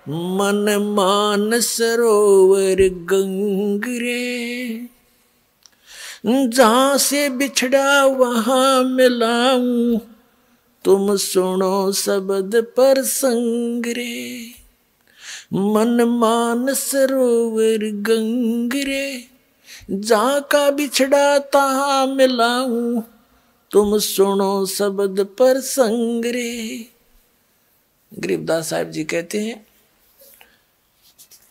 मन मान सरोवर गंगरे, जहां से बिछड़ा वहां मिलाऊं, तुम सुनो शब्द पर संगरे। मन मान सरोवर गंगरे, जहां का बिछड़ा तहां मिलाऊं, तुम सुनो शब्द पर संगरे। गरीबदास साहब जी कहते हैं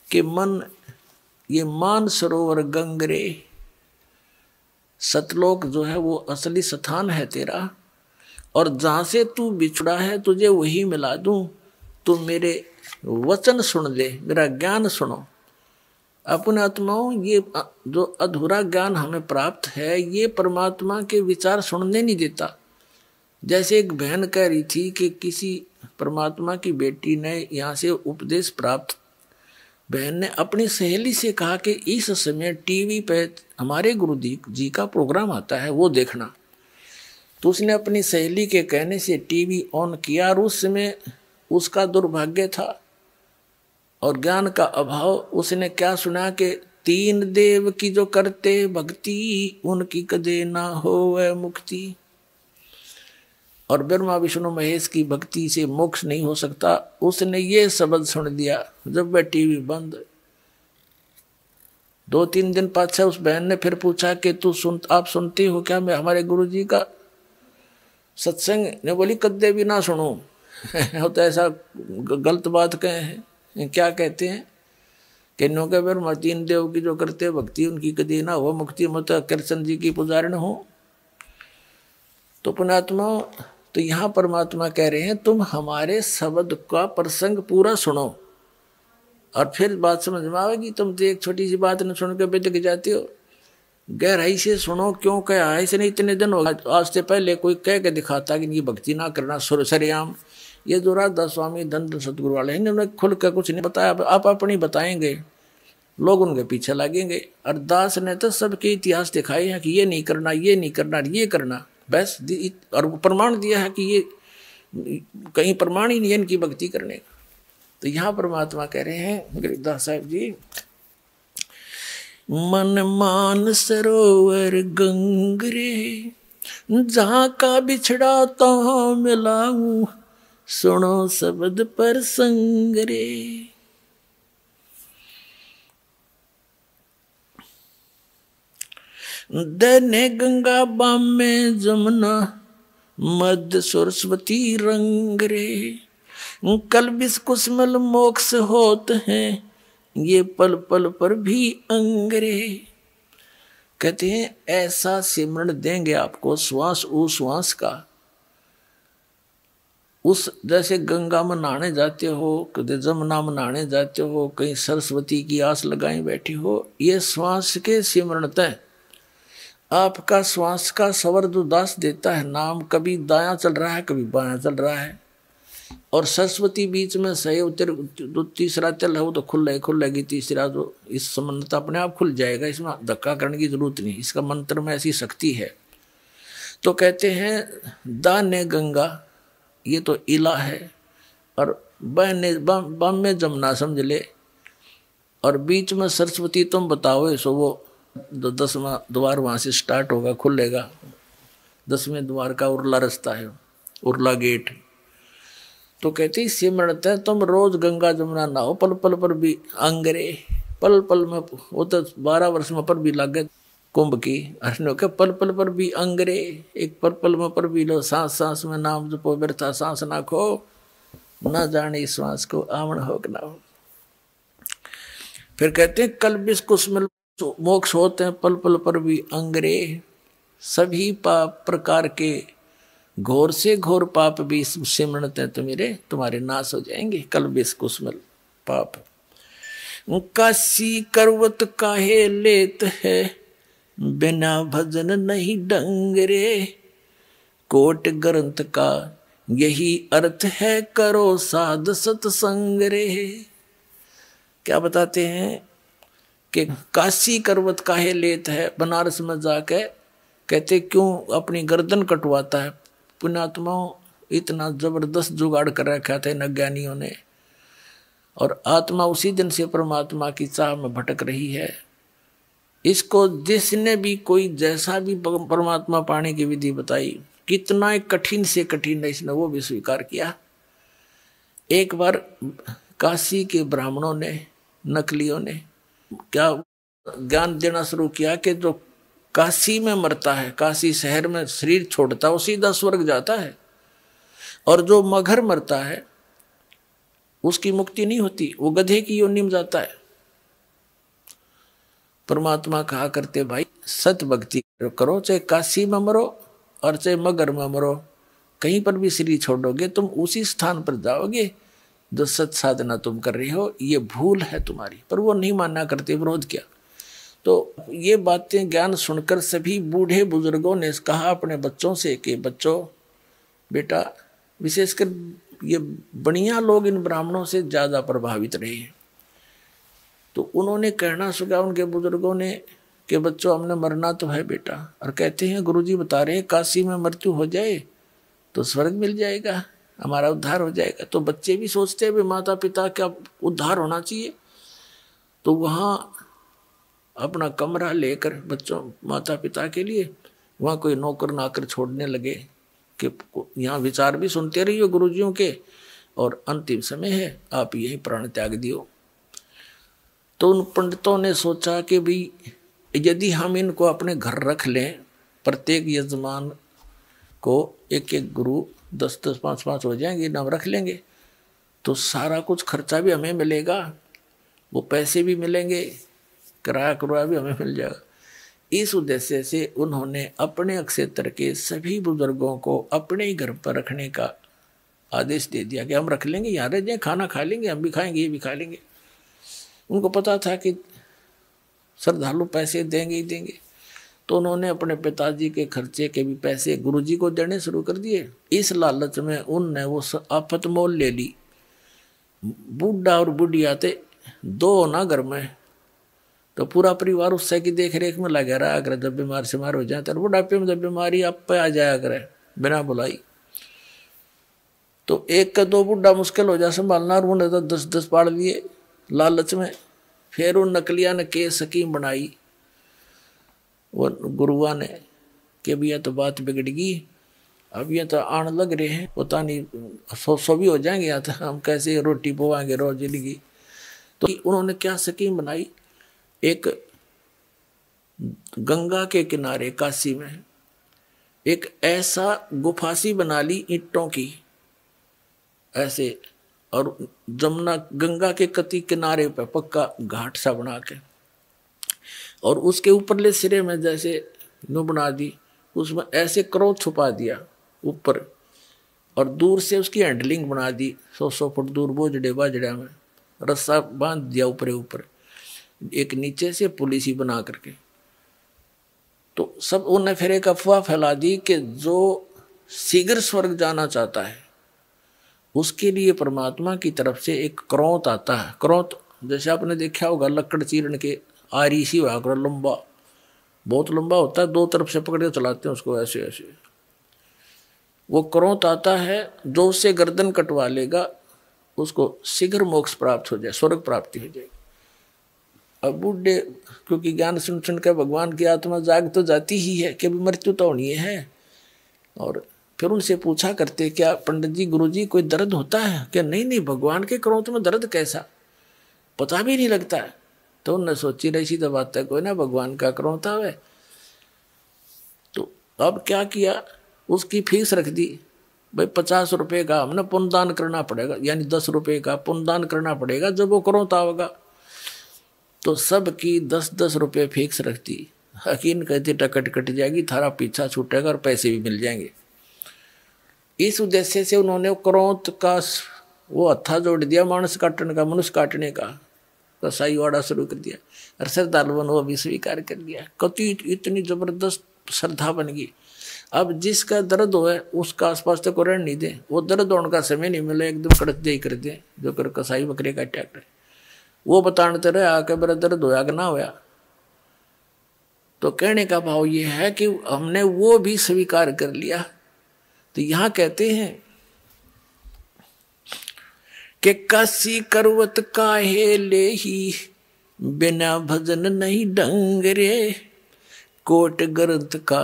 कि मन, ये मान सरोवर गंगरे, सतलोक जो है वो असली स्थान है तेरा, और जहां से तू बिछड़ा है तुझे वही मिला दूं। तू मेरे वचन सुन ले, मेरा ज्ञान सुनो। अपने आत्माओं, ये जो अधूरा ज्ञान हमें प्राप्त है, ये परमात्मा के विचार सुनने नहीं देता। जैसे एक बहन कह रही थी कि किसी परमात्मा की बेटी ने यहाँ से उपदेश प्राप्त, बहन ने अपनी सहेली से कहा कि इस समय टीवी पे हमारे गुरु जी का प्रोग्राम आता है, वो देखना। तो उसने अपनी सहेली के कहने से टीवी ऑन किया, और उस समय उसका दुर्भाग्य था और ज्ञान का अभाव। उसने क्या सुना कि तीन देव की जो करते भक्ति, उनकी कदे ना होवे मुक्ति। और ब्रह्मा विष्णु महेश की भक्ति से मोक्ष नहीं हो सकता। उसने ये शब्द सुन दिया जब वह टीवी बंद। 2-3 दिन पाछा उस बहन ने फिर पूछा कि आप सुनती हो क्या मैं हमारे गुरु जी का सत्संग? ने बोली कद्दे भी ना सुनो। तो ऐसा गलत बात कहे हैं। क्या कहते हैं कि नो के ब्रह्मा तीन देव की जो करते भक्ति, उनकी कदी ना हो मुक्ति, मत कृष्ण जी की पुजारण हो। तो पुणात्मा, तो यहाँ परमात्मा कह रहे हैं तुम हमारे शब्द का प्रसंग पूरा सुनो और फिर बात समझ में आएगी। तुम तो एक छोटी सी बात न सुन के बेटक जाते हो। गहराई से सुनो। क्यों कहा है इसने? इतने दिन हो गए, आज से पहले कोई कह के दिखाता कि इनकी भक्ति ना करना सरेआम। ये जो राधा स्वामी धन सतगुरु वाले हैं, इन्होंने खुल कर कुछ नहीं बताया। आप अपनी बताएंगे, लोग उनके पीछे लगेंगे। और दास ने तो सबके इतिहास दिखाए हैं कि ये नहीं करना, ये नहीं करना, ये करना, बस। और प्रमाण दिया है कि ये कहीं प्रमाण ही नहीं है इनकी भक्ति करने का। तो यहाँ परमात्मा कह रहे हैं गरीबदास साहब जी, मन मान सरोवर गंगरे, जहाँ का बिछड़ा तहाँ मिलाऊं, सुनो शब्द पर संगरे। दने गंगा बाम में जमुना, मध्य सरस्वती रंग रे, कल बिस कुसमल मोक्ष होत हैं, ये पल पल पर भी अंगरे। कहते हैं ऐसा सिमरण देंगे आपको श्वास उश्वास का। उस जैसे गंगा में नहाने जाते हो, कभी जमुना में नहाने जाते हो, कहीं सरस्वती की आस लगाए बैठी हो, ये श्वास के सिमरण तय आपका श्वास का संवर्ध उदास देता है। नाम कभी दायां चल रहा है, कभी बायां चल रहा है, और सरस्वती बीच में सही उतर तो तीसरा चल है वो तो खुलेगी तीसरा, तो इस संबंध तो अपने आप खुल जाएगा। इसमें धक्का करने की जरूरत नहीं, इसका मंत्र में ऐसी शक्ति है। तो कहते हैं दाने गंगा, ये तो इला है, और बम में जमुना समझ ले, और बीच में सरस्वती। तुम बताओ सो वो 10वां द्वार वहां से स्टार्ट होगा, खुलेगा। 10वें द्वार का उर्ला रास्ता है, उर्ला गेट। तो कहती सिमरत है तुम रोज गंगा जमुना नहाओ, पल पल पर भी अंगरे। पल पल में वो तो 12 वर्ष में पर भी लागे कुंभ की, अर्नो के पल पल पर भी अंगरे। एक पल पल में पर भी लो, सांस सांस में नाम जपो, व्यर्था सांस ना खो, ना जाने श्वास को आवण हो कि ना हो। फिर कहते हैं कल बिस कुसमल मोक्ष होते हैं, पल पल पर भी अंगरे। सभी पाप प्रकार के घोर से घोर पाप भी सिमरत है तुम्हारे नाश हो जाएंगे। कल बिस कुसमल पाप। काशी करवत काहे लेत है, बिना भजन नहीं डंगरे। कोट ग्रंथ का यही अर्थ है, करो साध सत्संग रे। क्या बताते हैं कि काशी करवत काहे लेत है, बनारस में जाके कहते क्यों अपनी गर्दन कटवाता है। पुण्यात्माओं, इतना जबरदस्त जुगाड़ कर रखा था इन अज्ञानियों ने। और आत्मा उसी दिन से परमात्मा की चाह में भटक रही है। इसको जिसने भी कोई जैसा भी परमात्मा पाने की विधि बताई, कितना कठिन से कठिन है, इसने वो भी स्वीकार किया। एक बार काशी के ब्राह्मणों ने, नकलियों ने क्या ज्ञान देना शुरू किया कि जो काशी में मरता है, काशी शहर में शरीर छोड़ता है, वो सीधा स्वर्ग जाता है, और जो मगर मरता है उसकी मुक्ति नहीं होती, वो गधे की योनि में जाता है। परमात्मा कहा करते भाई सत भक्ति करो, चाहे काशी में मरो और चाहे मगर में मरो, कहीं पर भी शरीर छोड़ोगे तुम उसी स्थान पर जाओगे जो सत साधना तुम कर रही हो, ये भूल है तुम्हारी। पर वो नहीं मानना करते, विरोध किया। तो ये बातें ज्ञान सुनकर सभी बूढ़े बुजुर्गों ने कहा अपने बच्चों से कि बच्चों बेटा, विशेषकर ये बढ़िया लोग इन ब्राह्मणों से ज्यादा प्रभावित रहे हैं। तो उन्होंने कहना सुना उनके बुजुर्गों ने कि बच्चों हमने मरना तो है बेटा, और कहते हैं गुरुजी बता रहे हैं काशी में मृत्यु हो जाए तो स्वर्ग मिल जाएगा, हमारा उद्धार हो जाएगा। तो बच्चे भी सोचते हैं भी माता पिता का उद्धार होना चाहिए, तो वहाँ अपना कमरा लेकर बच्चों माता पिता के लिए वहाँ कोई नौकर नाकर छोड़ने लगे कि यहाँ विचार भी सुनते रहिए गुरुजियों के, और अंतिम समय है आप यही प्राण त्याग दियो। तो उन पंडितों ने सोचा कि भाई यदि हम इनको अपने घर रख लें, प्रत्येक यजमान को एक एक गुरु 10-10, 5-5 हो जाएंगे, नाम रख लेंगे, तो सारा कुछ खर्चा भी हमें मिलेगा, वो पैसे भी मिलेंगे, किराया कुराया भी हमें मिल जाएगा। इस उद्देश्य से उन्होंने अपने क्षेत्र के सभी बुजुर्गों को अपने ही घर पर रखने का आदेश दे दिया कि हम रख लेंगे, यहाँ रह जाए, खाना खा लेंगे, हम भी खाएंगे, ये भी खा लेंगे। उनको पता था कि श्रद्धालु पैसे देंगे ही देंगे, तो उन्होंने अपने पिताजी के खर्चे के भी पैसे गुरुजी को देने शुरू कर दिए। इस लालच में उनने वो आफत मोल ले ली। बूढ़ा और बुढ़िया थे दो ना घर में, तो पूरा परिवार उससे की देख रेख में लगा रहा अगर जब बीमार शिमार हो जाए, तो बुढ़ापे में जब बीमारी आप पे आ जाया करे बिना बुलाई, तो एक का दो बुढ़ा मुश्किल हो जाए संभालना, और उन्होंने तो 10-10 पाड़ लिए लालच में। फिर उन नकलिया ने केस स्कीम बनाई वो गुरुआ ने कि भैया तो बात बिगड़गी, अब ये तो आने लग रहे हैं, पता नहीं 100 भी हो जाएंगे, या तो हम कैसे रोटी पवाएंगे रोज जिंदगी। तो उन्होंने क्या स्कीम बनाई, एक गंगा के किनारे काशी में एक ऐसा गुफासी बना ली ईंटों की ऐसे, और जमुना गंगा के कति किनारे पे पक्का घाट सा बना के, और उसके ऊपरले सिरे में जैसे नु बना दी, उसमें ऐसे क्रोध छुपा दिया ऊपर, और दूर से उसकी हैंडलिंग बना दी 100 फुट दूर बोझड़े बाजड़ा में रस्सा बांध दिया ऊपर ऊपर, एक नीचे से पुलिस ही बना करके। तो सब उन्हें फिर एक अफवाह फैला दी कि जो शीघ्र स्वर्ग जाना चाहता है उसके लिए परमात्मा की तरफ से एक क्रोत आता है। क्रोत जैसे आपने देखा होगा लकड़ चीरन के आरी सी हुआ कर, लंबा, बहुत लंबा होता है, 2 तरफ से पकड़ के चलाते हैं उसको ऐसे ऐसे। वो क्रोत आता है, जो उससे गर्दन कटवा लेगा उसको शीघ्र मोक्ष प्राप्त हो जाए, स्वर्ग प्राप्ति हो जाएगी। अब बूढ़े क्योंकि ज्ञान सुन सुन कर भगवान की आत्मा जाग तो जाती ही है कि मृत्यु तो होनी है, और फिर उनसे पूछा करते क्या पंडित जी गुरुजी कोई दर्द होता है क्या? नहीं भगवान के क्रोध में दर्द कैसा, पता भी नहीं लगता है। तो उन्होंने सोची रही सी बात है कोई ना भगवान का क्रोध है। तो अब क्या किया, उसकी फीस रख दी भाई 50 रुपए का हमने पुण्यदान करना पड़ेगा, यानी 10 रुपए का पुण्यदान करना पड़ेगा जब वो क्रोध आवेगा। तो सबकी 10-10 रुपये फिक्स रखती। हकीम कहती टिकट कट जाएगी, थारा पीछा छूटेगा और पैसे भी मिल जाएंगे। इस उद्देश्य से उन्होंने क्रोध का वो हत्था जोड़ दिया, मानस काटने का, मनुष्य काटने का कसाई वाड़ा शुरू कर दिया। और श्रद्धालुओं ने वो भी स्वीकार कर दिया। कति इतनी जबरदस्त श्रद्धा बन गई। अब जिसका दर्द हो है उसका आसपास तक को रहने नहीं दे, वो दर्द होने का समय नहीं मिले, एकदम कड़क दे कर दे, जो कर कसाई बकरे का अटैक रहे वो बताते रहे आके मेरा दर्द होया कि ना होया। तो कहने का भाव ये है कि हमने वो भी स्वीकार कर लिया। तो यहां कहते हैं के काशी करवत काहे ले ही, बिना भजन नहीं ढंग रे। कोट ग्रंथ का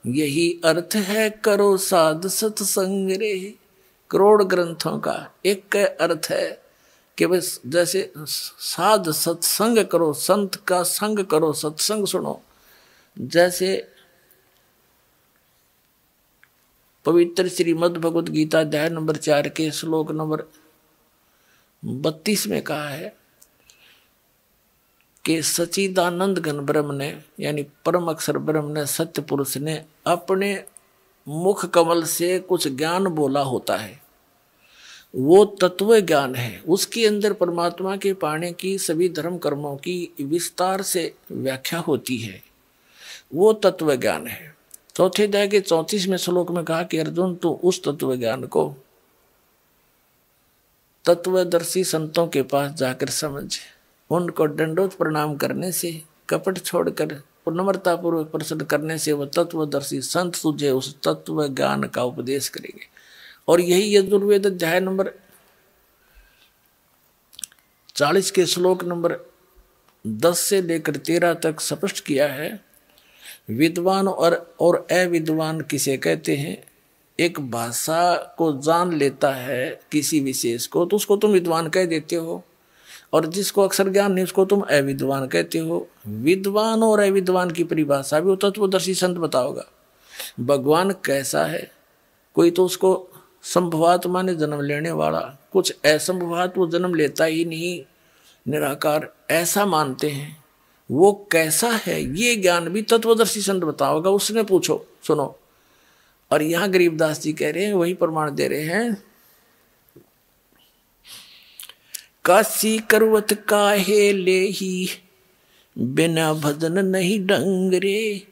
यही अर्थ है, करो साध सत्संग रे। करोड़ ग्रंथों का एक अर्थ है कि बस जैसे साध सत्संग करो, संत का संग करो, सत्संग सुनो। जैसे पवित्र श्रीमद् भगवद गीता अध्याय नंबर 4 के श्लोक नंबर 32 में कहा है कि सच्चिदानंद घन ब्रह्म ने, यानी परम अक्षर ब्रह्म ने, सत्य पुरुष ने अपने मुख कमल से कुछ ज्ञान बोला होता है। वो तत्व ज्ञान है, उसके अंदर परमात्मा के पाने की सभी धर्म कर्मों की विस्तार से व्याख्या होती है। वो तत्व ज्ञान है। चौथे अध्याय के 34वें श्लोक में कहा कि अर्जुन तू उस तत्व ज्ञान को तत्वदर्शी संतों के पास जाकर समझ। उनको दंडोत प्रणाम करने से, कपट छोड़कर नम्रता पूर्वक प्रश्न करने से वह तत्वदर्शी संत तुझे उस तत्व ज्ञान का उपदेश करेंगे। और यही यजुर्वेद अध्याय नंबर 40 के श्लोक नंबर 10 से लेकर 13 तक स्पष्ट किया है। विद्वान और अविद्वान किसे कहते हैं? एक भाषा को जान लेता है किसी विशेष को तो उसको तुम विद्वान कह देते हो, और जिसको अक्षर ज्ञान नहीं उसको तुम अविद्वान कहते हो। विद्वान और अविद्वान की परिभाषा भी वो तत्वदर्शी संत बताओगा। भगवान कैसा है? कोई तो उसको संभवात्मा ने जन्म लेने वाला, कुछ असंभवात वो जन्म लेता ही नहीं, निराकार ऐसा मानते हैं। वो कैसा है ये ज्ञान भी तत्वदर्शी संत बताओगा, उसने पूछो सुनो। और यहां गरीबदास जी कह रहे हैं, वही प्रमाण दे रहे हैं, काशी करवत काहे ले ही, बिना भजन नहीं ढंग रे।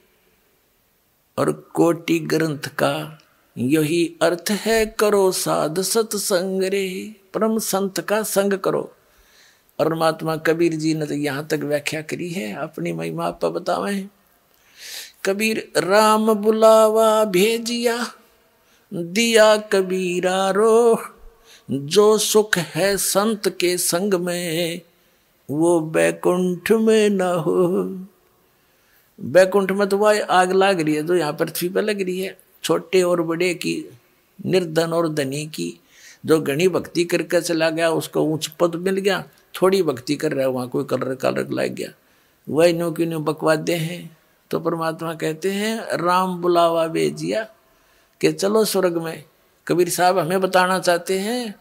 और कोटि ग्रंथ का यही अर्थ है, करो साध सत्संग रे। परम संत का संग करो। और महात्मा कबीर जी ने तो यहाँ तक व्याख्या करी है, अपनी महिमा आप बतावे। कबीर राम बुलावा भेजिया, दिया कबीरा रो। जो सुख है संत के संग में, वो बैकुंठ में न हो। बैकुंठ में तो वह आग लग रही है जो यहाँ पृथ्वी पर लग रही है, छोटे और बड़े की, निर्धन और धनी की। जो घनी भक्ति करके चला गया उसको ऊंच पद मिल गया, थोड़ी भक्ति कर रहा है वहां कोई कलर कलर लग गया। वही न्यू की न्यू बकवादे हैं। तो परमात्मा कहते हैं राम बुलावा भेजिया कि चलो स्वर्ग में। कबीर साहब हमें बताना चाहते हैं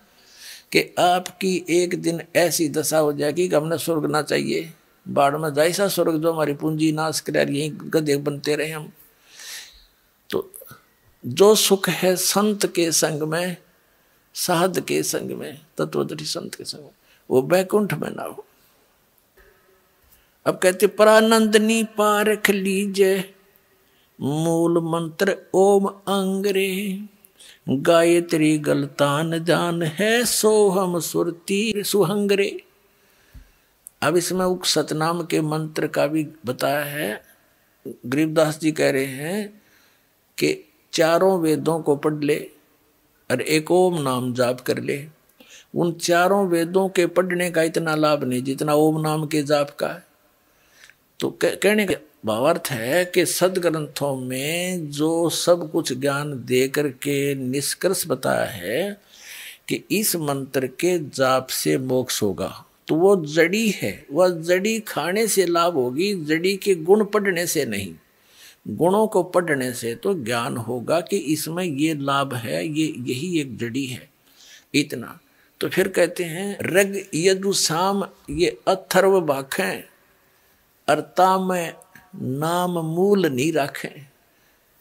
कि आपकी एक दिन ऐसी दशा हो जाएगी कि हमने स्वर्ग ना चाहिए, बाढ़ में जाए सा स्वर्ग जो हमारी पूंजी नाश करे, यहीं गधे बनते रहे हम। तो जो सुख है संत के संग में, साध के संग में, तत्वदर्शी संत के संग में, वो बैकुंठ में ना हो। अब कहते परानंदनी पारख लीजे, मूल मंत्र ओम अंगरे। गायत्री गलतान जान है, सोहम सुरती सुहंगरे। अब इसमें उक सतनाम के मंत्र का भी बताया है। गरीबदास जी कह रहे हैं कि चारों वेदों को पढ़ ले और एक ओम नाम जाप कर ले। उन चारों वेदों के पढ़ने का इतना लाभ नहीं जितना ओम नाम के जाप का है। तो कहने का भावार्थ है कि सदग्रंथों में जो सब कुछ ज्ञान दे करके निष्कर्ष बताया है कि इस मंत्र के जाप से मोक्ष होगा, तो वो जड़ी है। वह जड़ी खाने से लाभ होगी, जड़ी के गुण पढ़ने से नहीं। गुणों को पढ़ने से तो ज्ञान होगा कि इसमें ये लाभ है, ये यही एक जड़ी है, इतना। तो फिर कहते हैं रग यदु साम ये अथर्व भाखें, अर्ता में नाम मूल नहीं रखें।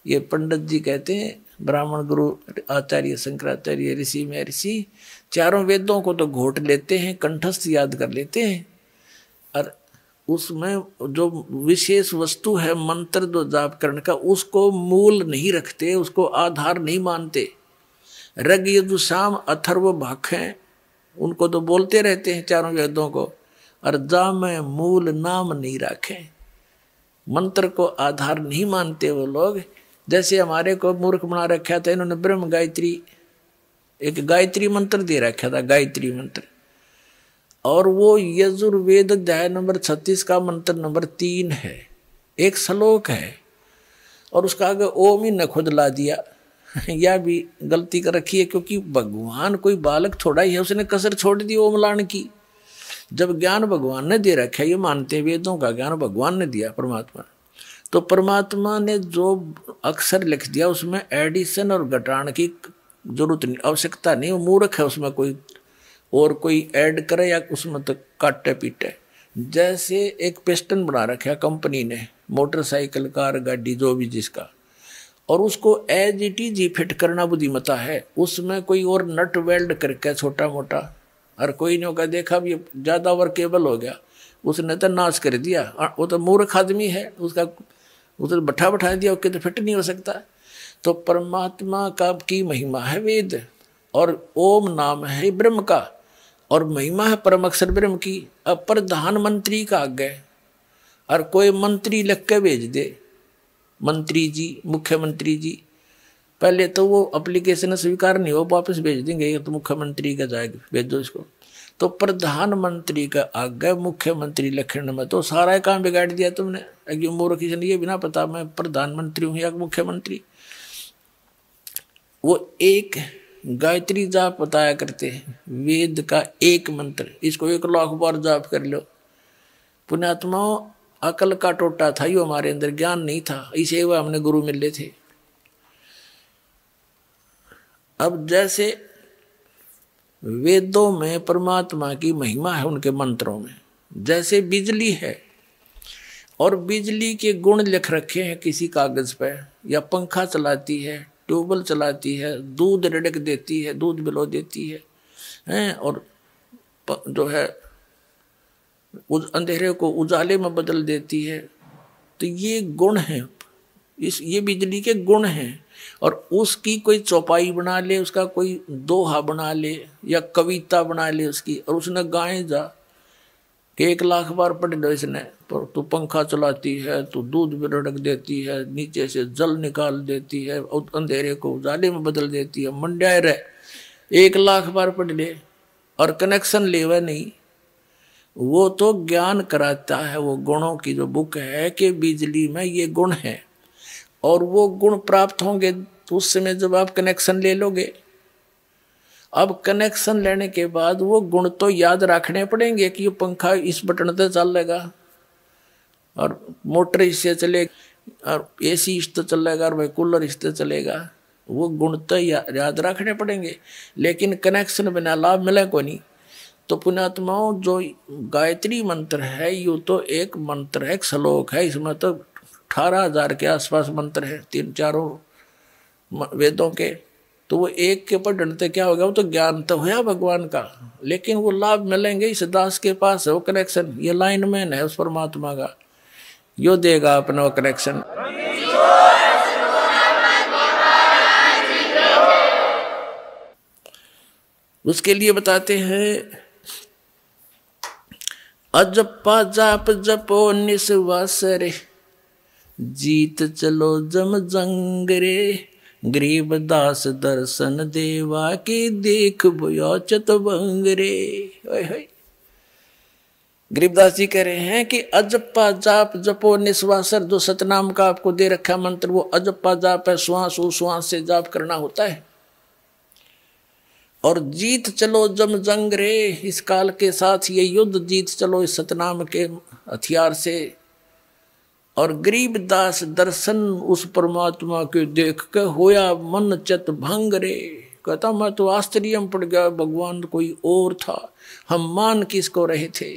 ये पंडित जी कहते हैं, ब्राह्मण गुरु आचार्य शंकराचार्य ऋषि में ऋषि चारों वेदों को तो घोट लेते हैं, कंठस्थ याद कर लेते हैं, और उसमें जो विशेष वस्तु है मंत्र जो जाप करने का उसको मूल नहीं रखते, उसको आधार नहीं मानते। रग यदुसाम अथर्व भाखें, उनको तो बोलते रहते हैं चारों वेदों को, और जा में मूल नाम नहीं रखें। मंत्र को आधार नहीं मानते वो लोग। जैसे हमारे को मूर्ख बना रखा था इन्होंने, ब्रह्म गायत्री एक गायत्री मंत्र दे रखा था, गायत्री मंत्र, और वो यजुर्वेद अध्याय नंबर 36 का मंत्र नंबर 3 है, एक श्लोक है, और उसका आगे ओम ही न खुद ला दिया। या भी गलती कर रखी है, क्योंकि भगवान कोई बालक थोड़ा ही है, उसने कसर छोड़ दी ओम लाने की। जब ज्ञान भगवान ने दे रखा है, ये मानते हैं वेदों का ज्ञान भगवान ने दिया परमात्मा, तो परमात्मा ने जो अक्षर लिख दिया उसमें एडिशन और घटाने की जरूरत नहीं, आवश्यकता नहीं। वो मूर्ख है उसमें कोई और कोई ऐड करे या उसमें तो काटे पीटे। जैसे एक पिस्टन बना रखा कंपनी ने, मोटरसाइकिल, कार, गाड़ी, जो भी जिसका, और उसको एज इट इज ही फिट करना बुद्धिमता है। उसमें कोई और नट वेल्ड करके छोटा मोटा, और कोई ने का देखा भी ज़्यादा वर्केबल हो गया, उसने तो नाश कर दिया। वो तो मूर्ख आदमी है, उसका उधर बैठा दिया, उसके तो फिट नहीं हो सकता। तो परमात्मा का की महिमा है वेद, और ओम नाम है ब्रह्म का, और महिमा है परम अक्षर ब्रह्म की। अब प्रधानमंत्री का आगे और कोई मंत्री लिख के भेज दे, मंत्री जी, मुख्यमंत्री जी, पहले तो वो एप्लीकेशन स्वीकार नहीं हो, वापस भेज देंगे, तो मुख्यमंत्री का जाएगा, भेजो इसको। तो प्रधानमंत्री का आगे मुख्यमंत्री लिखने में तो सारा काम बिगाड़ दिया तुमने। मूर्ख ये बिना पता मैं प्रधानमंत्री हूँ या मुख्यमंत्री। वो एक गायत्री जाप बताया करते हैं, वेद का एक मंत्र, इसको 1 लाख बार जाप कर लो। पुण्यात्माओं, अकल का टोटा था, यो हमारे अंदर ज्ञान नहीं था, इसे वो हमने गुरु मिले थे। अब जैसे वेदों में परमात्मा की महिमा है उनके मंत्रों में, जैसे बिजली है और बिजली के गुण लिख रखे हैं किसी कागज पे, या पंखा चलाती है, ट्यूबवेल चलाती है, दूध रिड़क देती है, दूध बिलो देती है, और जो है अंधेरे को उजाले में बदल देती है। तो ये गुण है, ये बिजली के गुण हैं। और उसकी कोई चौपाई बना ले, उसका कोई दोहा बना ले या कविता बना ले उसकी, और उसने गाए जा कि 1 लाख बार पढ़ लो इसने, पर तू पंखा चलाती है, तू दूध भी रड़क देती है, नीचे से जल निकाल देती है, अंधेरे को उजाले में बदल देती है, मंड्याय रहे, 1 लाख बार पढ़ ले और कनेक्शन लेवा नहीं। वो तो ज्ञान कराता है, वो गुणों की जो बुक है कि बिजली में ये गुण है, और वो गुण प्राप्त होंगे तो उस समय जब आप कनेक्शन ले लोगे। अब कनेक्शन लेने के बाद वो गुण तो याद रखने पड़ेंगे कि ये पंखा इस बटन से चलेगा, और मोटर इससे चलेगा, और एसी इससे चलेगा, और भाई कूलर इससे चलेगा। वो गुण तो याद रखने पड़ेंगे, लेकिन कनेक्शन बिना लाभ मिले को नहीं। तो पुण्यात्माओं, जो गायत्री मंत्र है, यो तो एक मंत्र है, एक श्लोक है, इसमें तो 18,000 के आसपास मंत्र है 3-4 वेदों के। तो वो एक के पढ़ने से क्या होगा, वो तो ज्ञान तो है भगवान का, लेकिन वो लाभ मिलेंगे इस दास के पास है वो कनेक्शन, ये लाइनमैन है उस परमात्मा का, यो देगा अपना वो कनेक्शन। उसके लिए बताते हैं, अजपा जाप जपो निस्वास रे, जीत चलो जम जंग रे, गरीबदास दर्शन देवा की देख बोया चतवंग रे। गरीबदास जी कह रहे हैं कि अजप्पा जाप जपो निस्वासर, जो सतनाम का आपको दे रखा मंत्र, वो अजप्पा जाप है, श्वास उश्वास से जाप करना होता है। और जीत चलो जम जंग रे, इस काल के साथ ये युद्ध जीत चलो इस सतनाम के हथियार से। और गरीबदास दर्शन उस परमात्मा के देख के होया मन चत भंग रे, कहता मैं तो आश्चर्य में पड़ गया, भगवान कोई और था, हम मान किसको रहे थे।